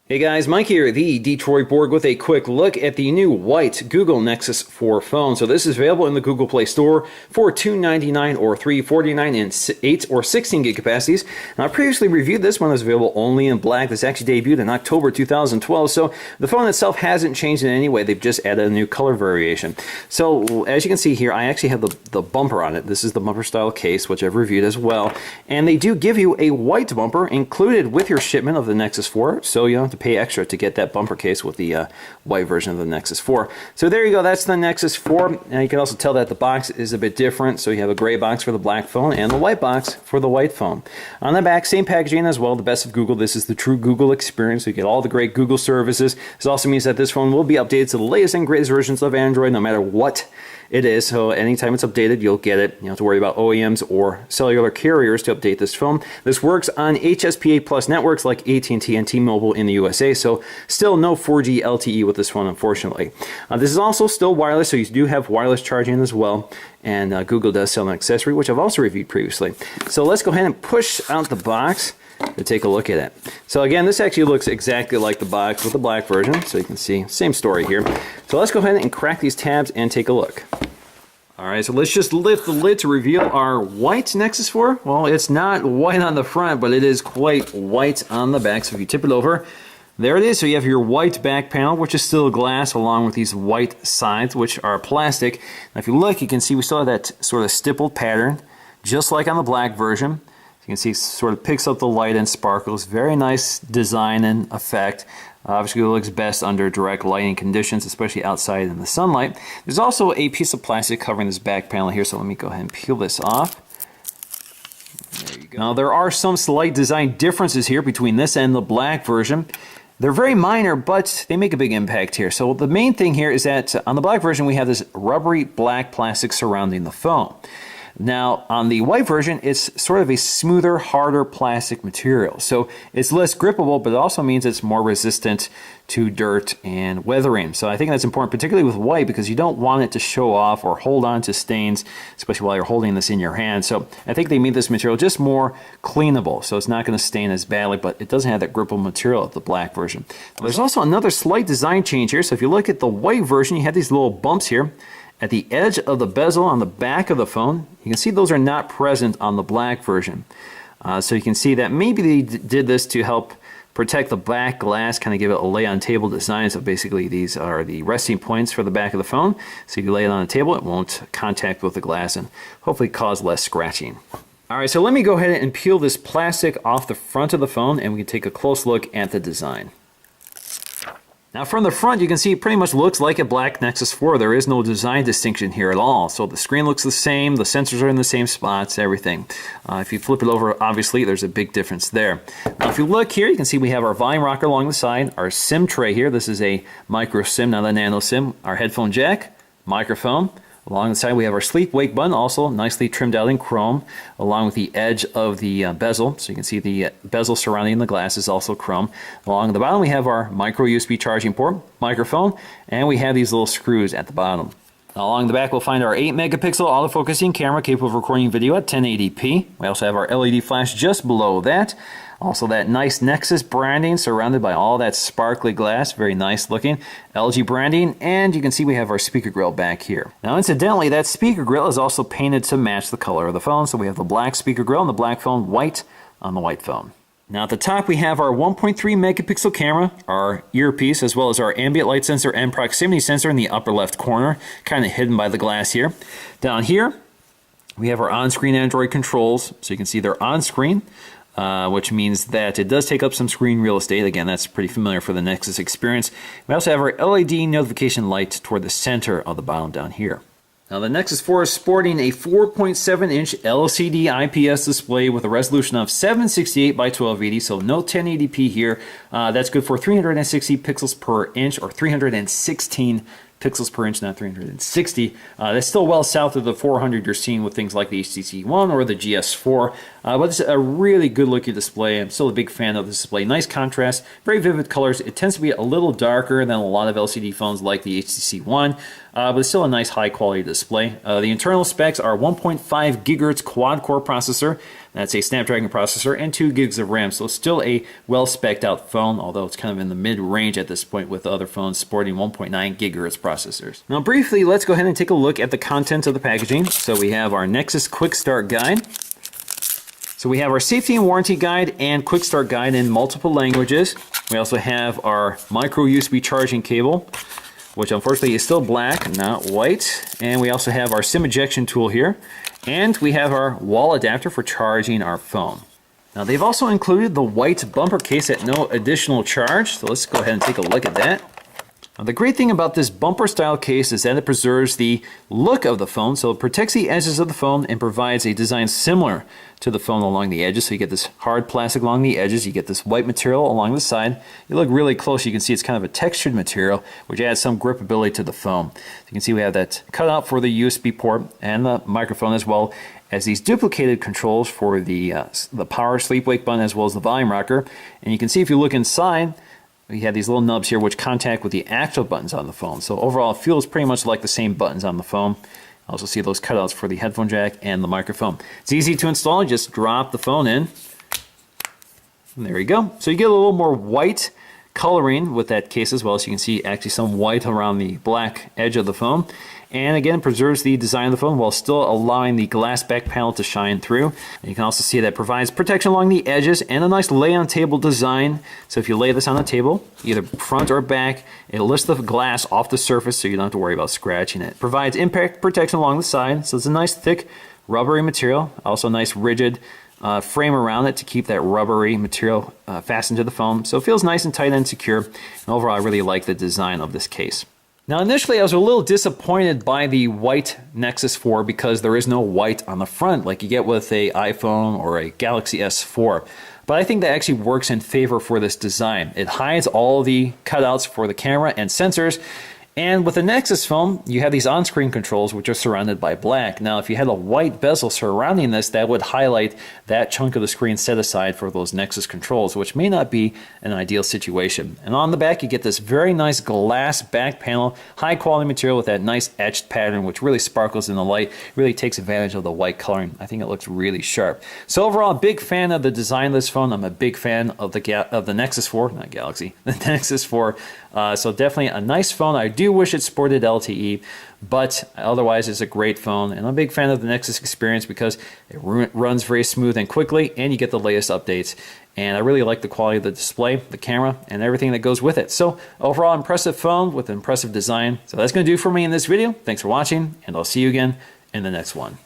Hey guys, Mike here, the Detroit Borg, with a quick look at the new white Google Nexus 4 phone. So this is available in the Google Play Store for $299 or $349 in 8 or 16 gig capacities. Now, I previously reviewed this one. It was available only in black. This actually debuted in October 2012, so the phone itself hasn't changed in any way. They've just added a new color variation. So as you can see here, I actually have the bumper on it. This is the bumper style case, which I've reviewed as well. And they do give you a white bumper included with your shipment of the Nexus 4, so you don't have to pay extra to get that bumper case with the white version of the Nexus 4. So there you go, that's the Nexus 4. Now you can also tell that the box is a bit different. So you have a gray box for the black phone and the white box for the white phone. On the back, same packaging as well, the best of Google. This is the true Google experience. So you get all the great Google services. This also means that this phone will be updated to the latest and greatest versions of Android, no matter what it is. So anytime it's updated, you'll get it. You don't have to worry about OEMs or cellular carriers to update this phone. This works on HSPA Plus networks like AT&T and T-Mobile in the USA. So still no 4G LTE with this one, unfortunately. This is also still wireless, so you do have wireless charging as well. And Google does sell an accessory, which I've also reviewed previously. So let's go ahead and push out the box to take a look at it. So again, this actually looks exactly like the box with the black version, so you can see same story here. So let's go ahead and crack these tabs and take a look. Alright, so let's just lift the lid to reveal our white Nexus 4. Well, it's not white on the front, but it is quite white on the back. So if you tip it over, there it is. So you have your white back panel, which is still glass, along with these white sides, which are plastic. Now if you look, you can see we still have that sort of stippled pattern, just like on the black version. You can see it sort of picks up the light and sparkles. Very nice design and effect. Obviously it looks best under direct lighting conditions, especially outside in the sunlight. There's also a piece of plastic covering this back panel here, so let me go ahead and peel this off. There you go. Now there are some slight design differences here between this and the black version. They're very minor, but they make a big impact here. So the main thing here is that on the black version we have this rubbery black plastic surrounding the phone. Now, on the white version, it's sort of a smoother, harder plastic material. So it's less grippable, but it also means it's more resistant to dirt and weathering. So I think that's important, particularly with white, because you don't want it to show off or hold on to stains, especially while you're holding this in your hand. So I think they made this material just more cleanable. So it's not going to stain as badly, but it doesn't have that grippable material of the black version. There's also another slight design change here. So if you look at the white version, you have these little bumps here at the edge of the bezel on the back of the phone. You can see those are not present on the black version. So you can see that maybe they did this to help protect the back glass, kind of give it a lay on table design. So basically these are the resting points for the back of the phone. So if you lay it on the table, it won't contact with the glass and hopefully cause less scratching. Alright, so let me go ahead and peel this plastic off the front of the phone and we can take a close look at the design. Now from the front, you can see it pretty much looks like a black Nexus 4. There is no design distinction here at all. So the screen looks the same, the sensors are in the same spots, everything. If you flip it over, obviously there's a big difference there. Now if you look here, you can see we have our volume rocker along the side, our SIM tray here. This is a micro SIM, not a nano SIM. Our headphone jack, microphone. Along the side we have our sleep wake button, also nicely trimmed out in chrome, along with the edge of the bezel. So you can see the bezel surrounding the glass is also chrome. Along the bottom we have our micro USB charging port, microphone, and we have these little screws at the bottom. Now, along the back we'll find our 8 megapixel autofocusing camera capable of recording video at 1080p. We also have our LED flash just below that. Also that nice Nexus branding surrounded by all that sparkly glass, very nice looking. LG branding, and you can see we have our speaker grill back here. Now incidentally, that speaker grill is also painted to match the color of the phone, so we have the black speaker grill and the black phone, white on the white phone. Now at the top we have our 1.3 megapixel camera, our earpiece, as well as our ambient light sensor and proximity sensor in the upper left corner, kind of hidden by the glass here. Down here we have our on-screen Android controls, so you can see they're on-screen. Which means that it does take up some screen real estate. Again, that's pretty familiar for the Nexus experience. We also have our LED notification light toward the center of the bottom down here. Now the Nexus 4 is sporting a 4.7-inch LCD IPS display with a resolution of 768 by 1280, so no 1080p here. That's good for 360 pixels per inch, or 316 pixels per inch, not 360. That's still well south of the 400 you're seeing with things like the HTC One or the GS4. But it's a really good looking display. I'm still a big fan of this display. Nice contrast, very vivid colors. It tends to be a little darker than a lot of LCD phones like the HTC One, but it's still a nice high quality display. The internal specs are 1.5 gigahertz quad core processor. That's a Snapdragon processor and 2 gigs of RAM. So still a well spec'd out phone, although it's kind of in the mid range at this point with other phones sporting 1.9 gigahertz processors. Now briefly, let's go ahead and take a look at the contents of the packaging. So we have our Nexus Quick Start Guide. So we have our safety and warranty guide and quick start guide in multiple languages. We also have our micro USB charging cable, which unfortunately is still black, not white. And we also have our SIM ejection tool here. And we have our wall adapter for charging our phone. Now they've also included the white bumper case at no additional charge. So let's go ahead and take a look at that. Now, the great thing about this bumper style case is that it preserves the look of the phone, so it protects the edges of the phone and provides a design similar to the phone along the edges. So you get this hard plastic along the edges, you get this white material along the side. You look really close, you can see it's kind of a textured material, which adds some gripability to the phone. So you can see we have that cutout for the USB port and the microphone, as well as these duplicated controls for the power sleep wake button as well as the volume rocker. And you can see if you look inside, we have these little nubs here which contact with the actual buttons on the phone. So overall it feels pretty much like the same buttons on the phone. Also see those cutouts for the headphone jack and the microphone. It's easy to install, just drop the phone in. And there you go. So you get a little more white coloring with that case as well. So you can see actually some white around the black edge of the phone. And again, preserves the design of the phone while still allowing the glass back panel to shine through. And you can also see that it provides protection along the edges and a nice lay on table design. So if you lay this on the table, either front or back, it lifts the glass off the surface so you don't have to worry about scratching it. Provides impact protection along the side, so it's a nice thick rubbery material. Also a nice rigid frame around it to keep that rubbery material fastened to the phone. So it feels nice and tight and secure. And overall, I really like the design of this case. Now initially I was a little disappointed by the white Nexus 4 because there is no white on the front like you get with a iPhone or a Galaxy S4. But I think that actually works in favor for this design. It hides all the cutouts for the camera and sensors. And with the Nexus phone, you have these on-screen controls which are surrounded by black. Now, if you had a white bezel surrounding this, that would highlight that chunk of the screen set aside for those Nexus controls, which may not be an ideal situation. And on the back, you get this very nice glass back panel, high-quality material with that nice etched pattern, which really sparkles in the light, really takes advantage of the white coloring. I think it looks really sharp. So overall, a big fan of the design of this phone. I'm a big fan of the Nexus 4, not Galaxy, the Nexus 4. So definitely a nice phone. I do wish it sported LTE, but otherwise it's a great phone. And I'm a big fan of the Nexus experience because it runs very smooth and quickly, and you get the latest updates. And I really like the quality of the display, the camera, and everything that goes with it. So overall, impressive phone with impressive design. So that's going to do for me in this video. Thanks for watching, and I'll see you again in the next one.